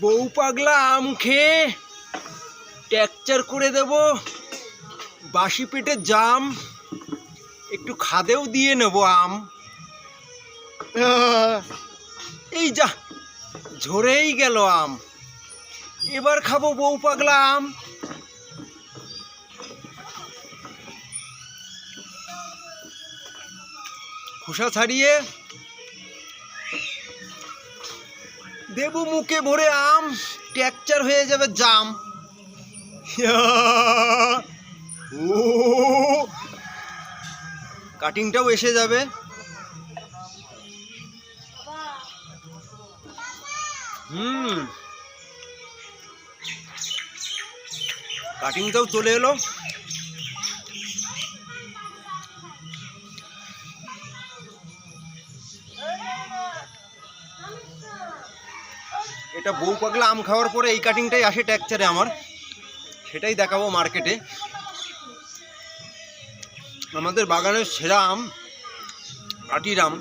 বউ পাগলা আম খেয়ে ট্যাকচার করে দেব। বাসি পেটে জাম, একটু খাদেও দিয়ে নেব আম। এই যা, ঝরেই গেল আম। এবার খাবো বউ পাগলা আম। খোসা ছাড়িয়ে দেব মুখে ভরে আম, ট্যাকচার হয়ে যাবে জাম। ও, কাটিংটাও এসে যাবে। কাটিংটাও চলে এলো। এটা বউ পাগলা আম খাওয়ার পরে এই কাটিংটাই আসে ট্যাকচারে আমার, সেটাই দেখাবো মার্কেটে। আমাদের বাগানের সেরা আম আটির আম।